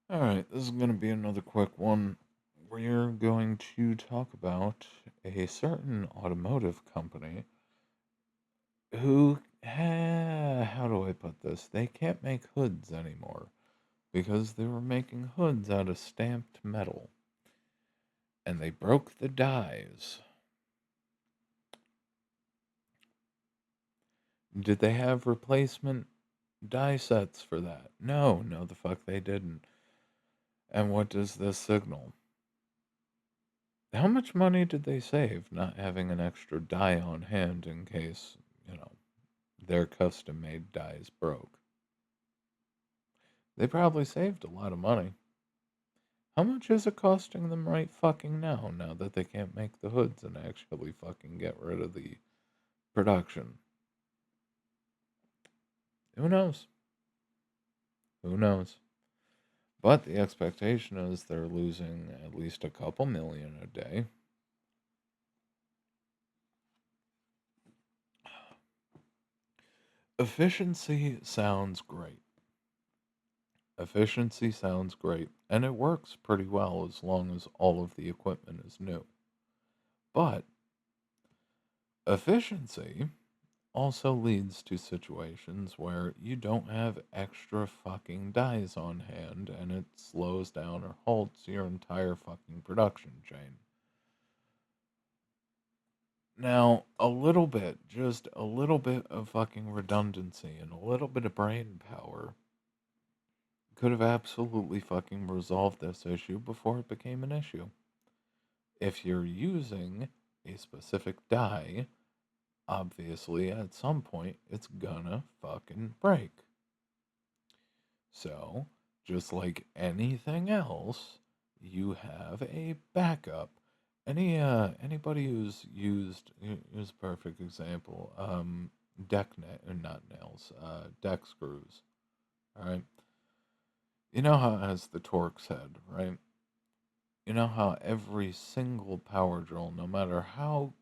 All right, this is going to be another quick one. We're going to talk about a certain automotive company who, how do I put this? They can't make hoods anymore because they were making hoods out of stamped metal and they broke the dies. Did they have replacement die sets for that? No, no, the fuck they didn't. And what does this signal? How much money did they save not having an extra die on hand in case, you know, their custom made dies broke? They probably saved a lot of money. How much is it costing them right fucking now that they can't make the hoods and actually fucking get rid of the production? Who knows? Who knows? But the expectation is they're losing at least a couple million a day. Efficiency sounds great. Efficiency sounds great, and it works pretty well as long as all of the equipment is new. But efficiency also leads to situations where you don't have extra fucking dies on hand and it slows down or halts your entire fucking production chain. Now, a little bit, just a little bit of fucking redundancy and a little bit of brain power could have absolutely fucking resolved this issue before it became an issue. If you're using a specific die, obviously at some point it's gonna fucking break. So, just like anything else, you have a backup. Anybody who's used, here's a perfect example. Not nails, deck screws. All right. You know how it has the Torx head, right? You know how every single power drill, no matter how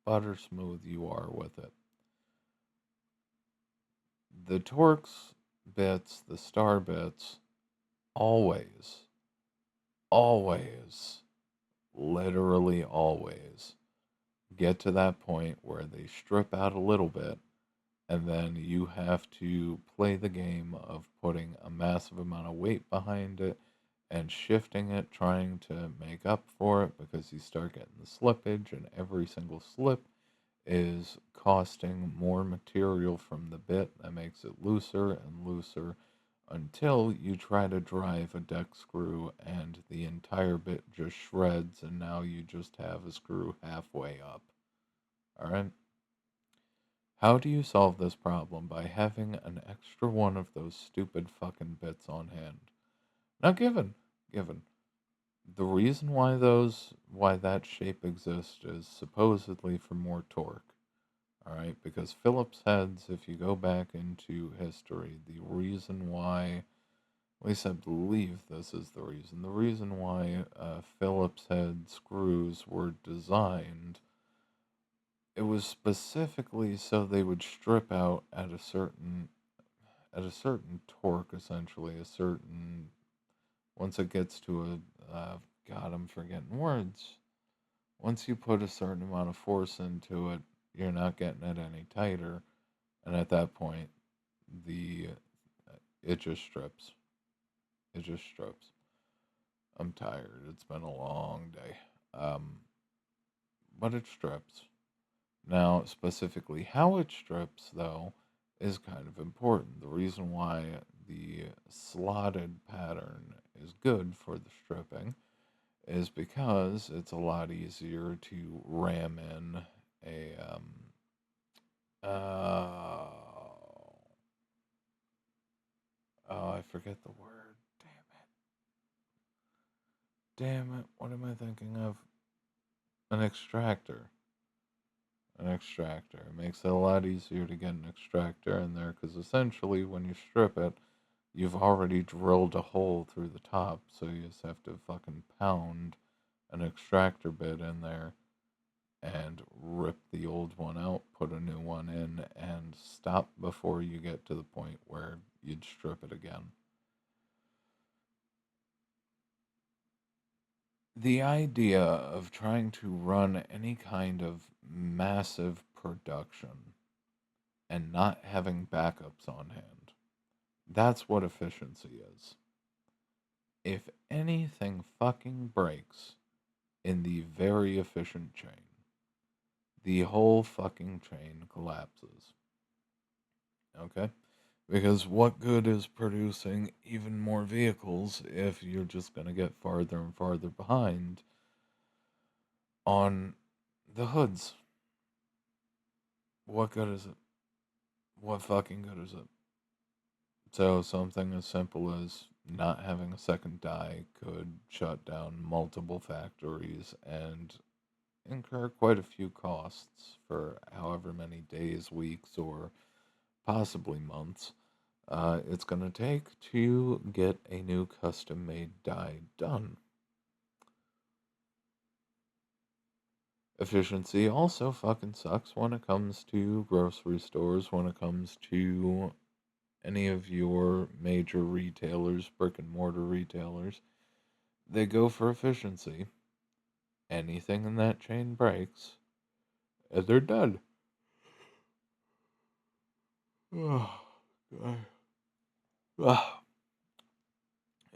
butter smooth you are with it, the Torx bits, the star bits, always, always, literally always get to that point where they strip out a little bit, and then you have to play the game of putting a massive amount of weight behind it and shifting it, trying to make up for it because you start getting the slippage, and every single slip is costing more material from the bit that makes it looser and looser until you try to drive a deck screw and the entire bit just shreds and now you just have a screw halfway up. All right? How do you solve this problem? By having an extra one of those stupid fucking bits on hand. Now given the reason why that shape exists is supposedly for more torque. All right, because Phillips heads, if you go back into history, the reason why, at least I believe this is the reason why Phillips head screws were designed, it was specifically so they would strip out at a certain torque, essentially, a certain, once it gets to God, I'm forgetting words. Once you put a certain amount of force into it, you're not getting it any tighter, and at that point, the it just strips. It just strips. I'm tired. It's been a long day. Um, but it strips. Now, specifically how it strips, though, is kind of important. The reason why the slotted pattern is good for the stripping is because it's a lot easier to ram in a uh, oh, I forget the word. Damn it. What am I thinking of? An extractor. An extractor. It makes it a lot easier to get an extractor in there because essentially when you strip it, you've already drilled a hole through the top, so you just have to fucking pound an extractor bit in there and rip the old one out, put a new one in, and stop before you get to the point where you'd strip it again. The idea of trying to run any kind of massive production and not having backups on hand, that's what efficiency is. If anything fucking breaks in the very efficient chain, the whole fucking chain collapses. Okay? Because what good is producing even more vehicles if you're just going to get farther and farther behind on the hoods? What good is it? What fucking good is it? So something as simple as not having a second die could shut down multiple factories and incur quite a few costs for however many days, weeks, or possibly months it's going to take to get a new custom made die done. Efficiency also fucking sucks when it comes to grocery stores, when it comes to any of your major retailers, brick and mortar retailers. They go for efficiency. Anything in that chain breaks, and they're done. Oh, God.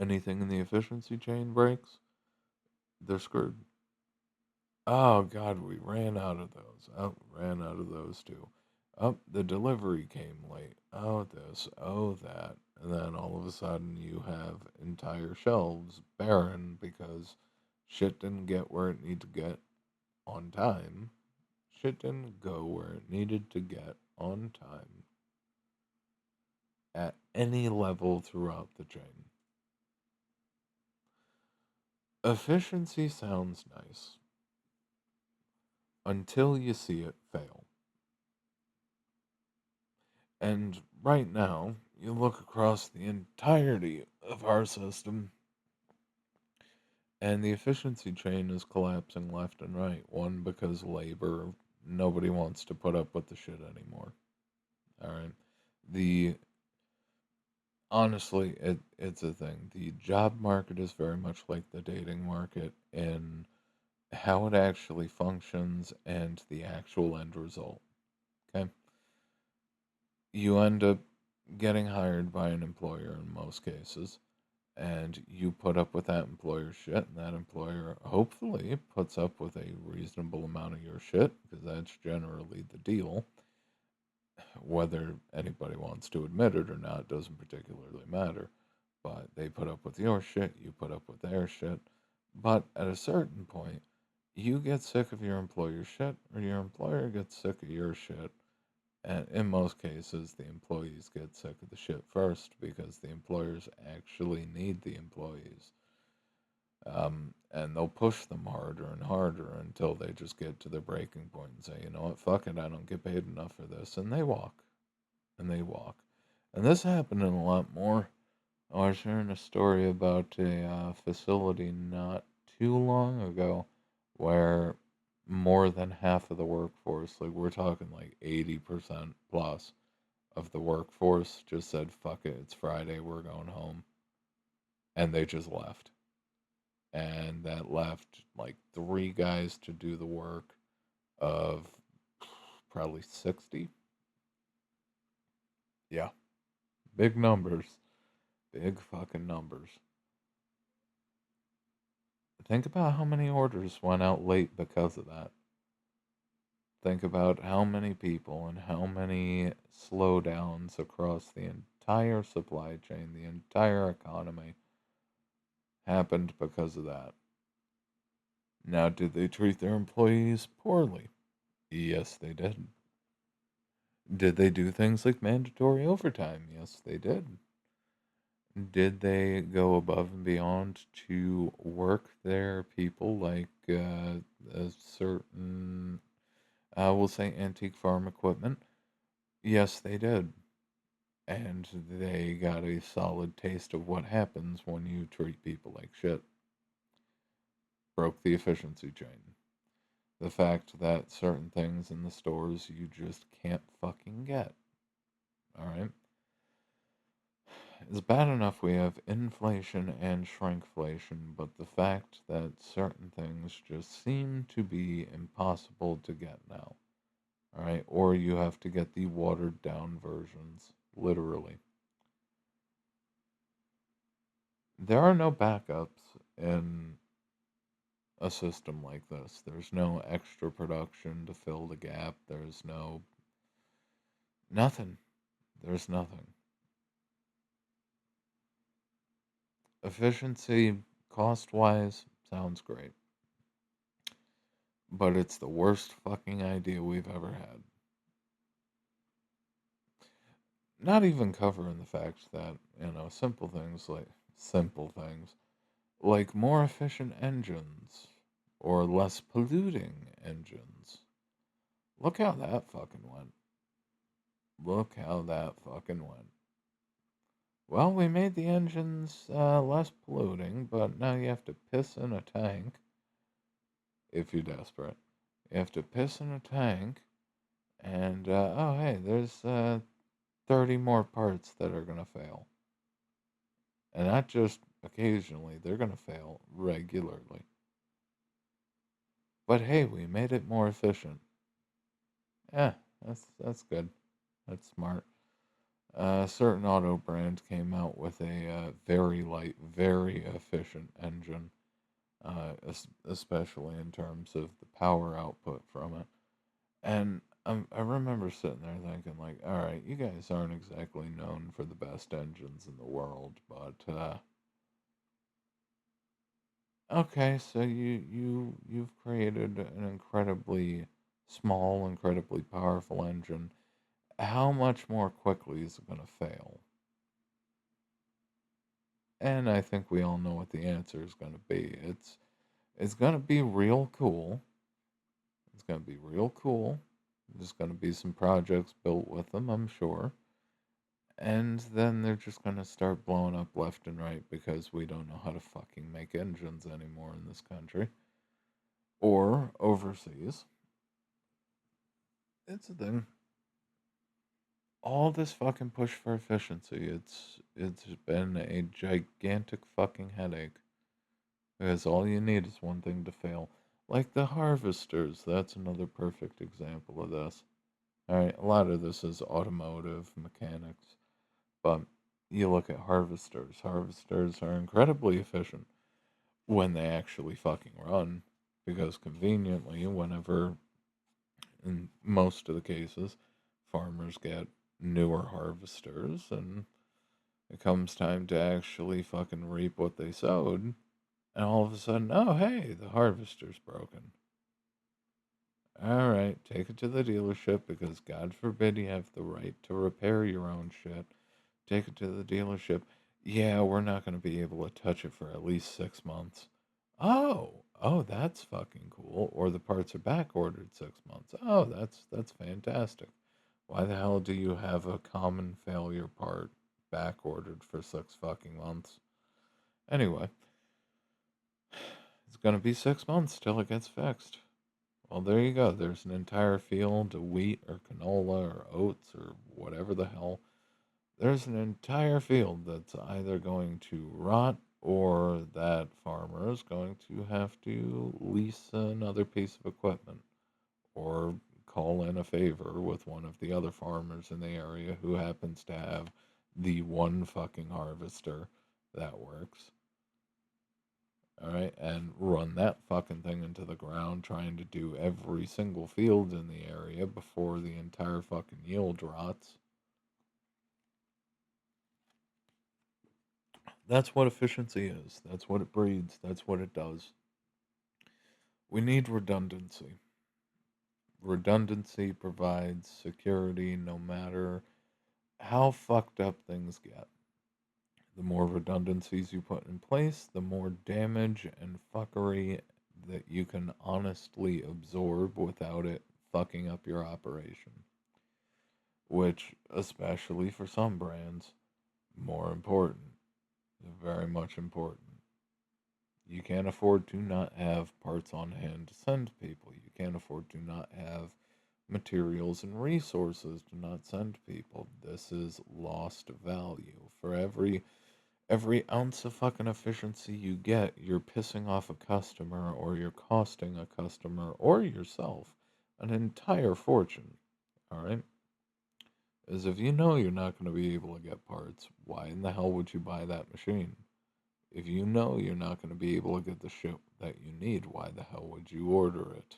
Anything in the efficiency chain breaks, they're screwed. Oh God, we ran out of those. Oh, ran out of those too. Oh, the delivery came late. Oh, this. Oh, that. And then all of a sudden you have entire shelves barren because shit didn't get where it needed to get on time. Shit didn't go where it needed to get on time at any level throughout the chain. Efficiency sounds nice until you see it fail. And right now, you look across the entirety of our system, and the efficiency chain is collapsing left and right. One, because labor, nobody wants to put up with the shit anymore. All right. The honestly, it's a thing. The job market is very much like the dating market in how it actually functions and the actual end result. Okay. You end up getting hired by an employer in most cases, and you put up with that employer's shit, and that employer hopefully puts up with a reasonable amount of your shit, because that's generally the deal. Whether anybody wants to admit it or not doesn't particularly matter. But they put up with your shit, you put up with their shit. But at a certain point, you get sick of your employer's shit, or your employer gets sick of your shit. And in most cases, the employees get sick of the shit first because the employers actually need the employees. And they'll push them harder and harder until they just get to their breaking point and say, you know what, fuck it, I don't get paid enough for this. And they walk. And they walk. And this happened in a lot more. I was hearing a story about a facility not too long ago where more than half of the workforce, like we're talking like 80% plus of the workforce, just said, fuck it, it's Friday, we're going home. And they just left. And that left like three guys to do the work of probably 60. Yeah, big numbers. Big fucking numbers. Think about how many orders went out late because of that. Think about how many people and how many slowdowns across the entire supply chain, the entire economy happened because of that. Now, did they treat their employees poorly? Yes, they did. Did they do things like mandatory overtime? Yes, they did. Did they go above and beyond to work their people like a certain, we'll say, antique farm equipment? Yes, they did. And they got a solid taste of what happens when you treat people like shit. Broke the efficiency chain. The fact that certain things in the stores you just can't fucking get. Alright? It's bad enough we have inflation and shrinkflation, but the fact that certain things just seem to be impossible to get now, all right? Or you have to get the watered down versions, literally. There are no backups in a system like this. There's no extra production to fill the gap. There's no nothing. There's nothing. Efficiency, cost wise, sounds great. But it's the worst fucking idea we've ever had. Not even covering the fact that, simple things like more efficient engines or less polluting engines. Look how that fucking went. Look how that fucking went. Well, we made the engines less polluting, but now you have to piss in a tank if you're desperate. You have to piss in a tank, and oh, hey, there's 30 more parts that are going to fail. And not just occasionally, they're going to fail regularly. But hey, we made it more efficient. Yeah, that's good. That's smart. A certain auto brand came out with a very light, very efficient engine, especially in terms of the power output from it. And I remember sitting there thinking, like, all right, you guys aren't exactly known for the best engines in the world, but okay, so you've created an incredibly small, incredibly powerful engine. How much more quickly is it going to fail? And I think we all know what the answer is going to be. It's going to be real cool. It's going to be real cool. There's going to be some projects built with them, I'm sure. And then they're just going to start blowing up left and right because we don't know how to fucking make engines anymore in this country or overseas. It's a thing. All this fucking push for efficiency, it's been a gigantic fucking headache. Because all you need is one thing to fail. Like the harvesters, that's another perfect example of this. Alright, a lot of this is automotive mechanics, but you look at harvesters. Harvesters are incredibly efficient when they actually fucking run. Because conveniently, whenever, in most of the cases, farmers get newer harvesters and it comes time to actually fucking reap what they sowed, and all of a sudden, oh, hey, the harvester's broken. All right, take it to the dealership because God forbid you have the right to repair your own shit. Take it to the dealership. Yeah, we're not going to be able to touch it for at least 6 months. Oh, that's fucking cool. Or the parts are back ordered 6 months. Oh, that's fantastic. Why the hell do you have a common failure part back ordered for 6 fucking months? Anyway, it's going to be 6 months till it gets fixed. Well, there you go. There's an entire field of wheat or canola or oats or whatever the hell. There's an entire field that's either going to rot or that farmer is going to have to lease another piece of equipment or call in a favor with one of the other farmers in the area who happens to have the one fucking harvester that works. All right, and run that fucking thing into the ground, trying to do every single field in the area before the entire fucking yield rots. That's what efficiency is. That's what it breeds. That's what it does. We need redundancy. Redundancy provides security no matter how fucked up things get. The more redundancies you put in place, the more damage and fuckery that you can honestly absorb without it fucking up your operation. Which, especially for some brands, more important. Very much important. You can't afford to not have parts on hand to send people. You can't afford to not have materials and resources to not send people. This is lost value. For every ounce of fucking efficiency you get, you're pissing off a customer or you're costing a customer or yourself an entire fortune. All right? As if you know you're not going to be able to get parts, why in the hell would you buy that machine? If you know you're not going to be able to get the shit that you need, why the hell would you order it?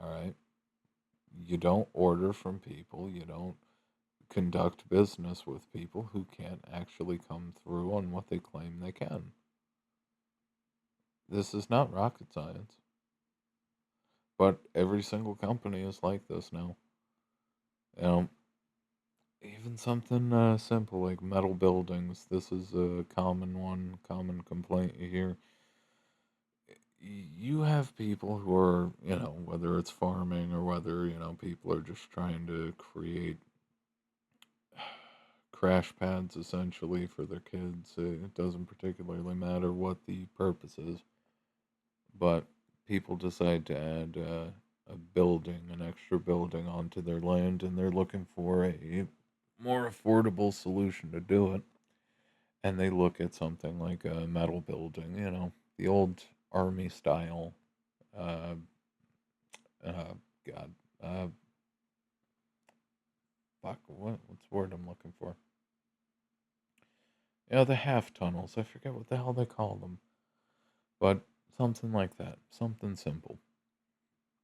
All right? You don't order from people, you don't conduct business with people who can't actually come through on what they claim they can. This is not rocket science. But every single company is like this now. You know, even something simple like metal buildings. This is a common one, common complaint you hear. You have people who are, whether it's farming or whether, people are just trying to create crash pads essentially for their kids. It doesn't particularly matter what the purpose is, but people decide to add a building, an extra building onto their land, and they're looking for a more affordable solution to do it. And they look at something like a metal building, the old army style. Uh, uh, God, uh, fuck, what's the word I'm looking for? The half tunnels. I forget what the hell they call them, but something like that, something simple.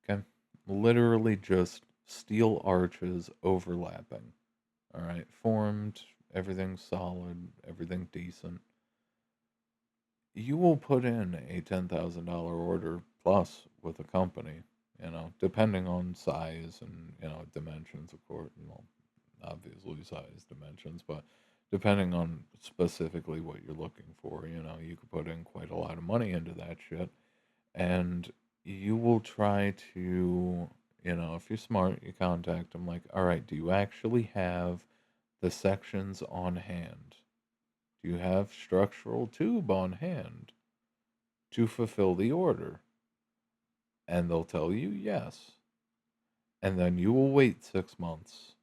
Okay, literally just steel arches overlapping. All right, formed, everything solid, everything decent. You will put in a $10,000 order plus with a company, depending on size and, dimensions, of course, obviously size, dimensions, but depending on specifically what you're looking for, you could put in quite a lot of money into that shit. And you will try to, if you're smart, you contact them like, all right, do you actually have the sections on hand? Do you have structural tube on hand to fulfill the order? And they'll tell you yes. And then you will wait 6 months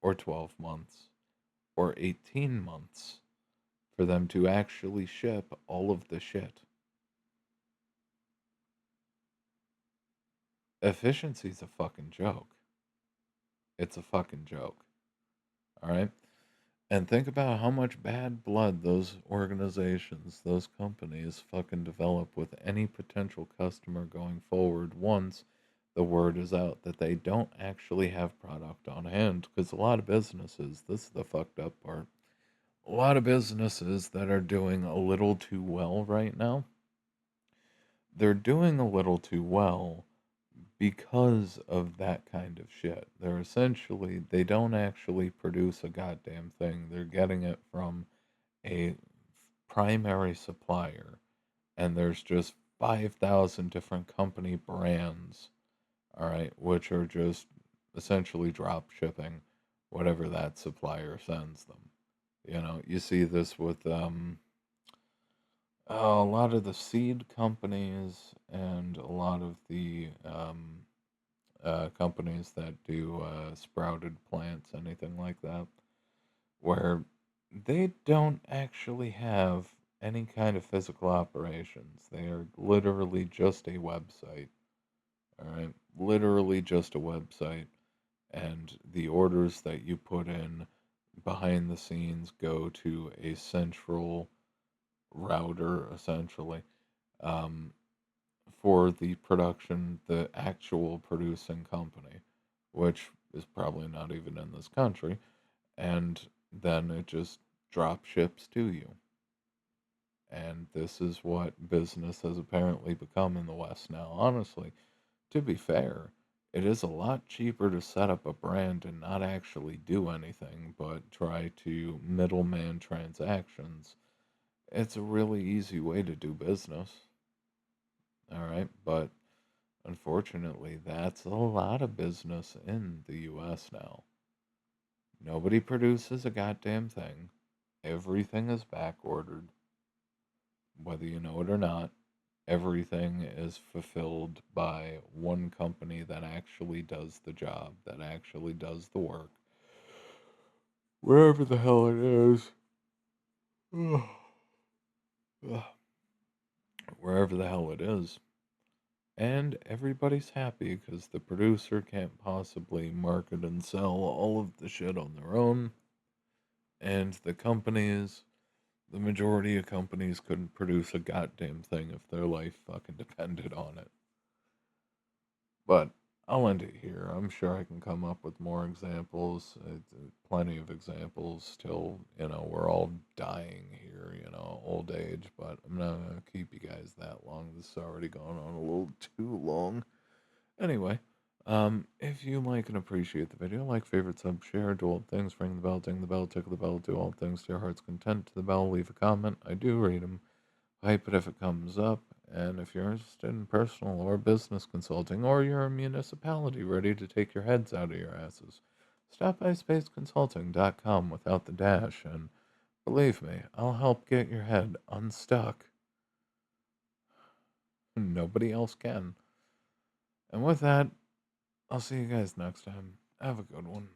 or 12 months or 18 months for them to actually ship all of the shit. Efficiency's a fucking joke. It's a fucking joke. All right? And think about how much bad blood those organizations, those companies fucking develop with any potential customer going forward once the word is out that they don't actually have product on hand. Because a lot of businesses, this is the fucked up part, a lot of businesses that are doing a little too well right now, they're doing a little too well because of that kind of shit. They don't actually produce a goddamn thing. They're getting it from a primary supplier, and there's just 5,000 different company brands, all right, which are just essentially drop shipping whatever that supplier sends them. You see this with a lot of the seed companies and a lot of the companies that do sprouted plants, anything like that, where they don't actually have any kind of physical operations. They are literally just a website. All right, literally just a website, and the orders that you put in behind the scenes go to a central router, essentially, um, for the production, the actual producing company, which is probably not even in this country, and then it just drop ships to you. And this is what business has apparently become in the West now. Honestly, to be fair, it is a lot cheaper to set up a brand and not actually do anything but try to middleman transactions. It's a really easy way to do business. All right, but unfortunately, that's a lot of business in the US now. Nobody produces a goddamn thing. Everything is back ordered, whether you know it or not. everything is fulfilled by one company that actually does the job, that actually does the work, wherever the hell it is, wherever the hell it is. And everybody's happy because the producer can't possibly market and sell all of the shit on their own. And the companies, the majority of companies couldn't produce a goddamn thing if their life fucking depended on it. But I'll end it here. I'm sure I can come up with more examples, plenty of examples till, we're all dying here, old age. But I'm not going to keep you guys that long. This is already going on a little too long. Anyway, if you like and appreciate the video, like, favorite, sub, share, do all things, ring the bell, ding the bell, tickle the bell, do all things to your heart's content. To the bell, leave a comment. I do read them. Hype it if it comes up. And if you're interested in personal or business consulting, or you're a municipality ready to take your heads out of your asses, stop by spaceconsulting.com without the dash, and believe me, I'll help get your head unstuck. Nobody else can. And with that, I'll see you guys next time. Have a good one.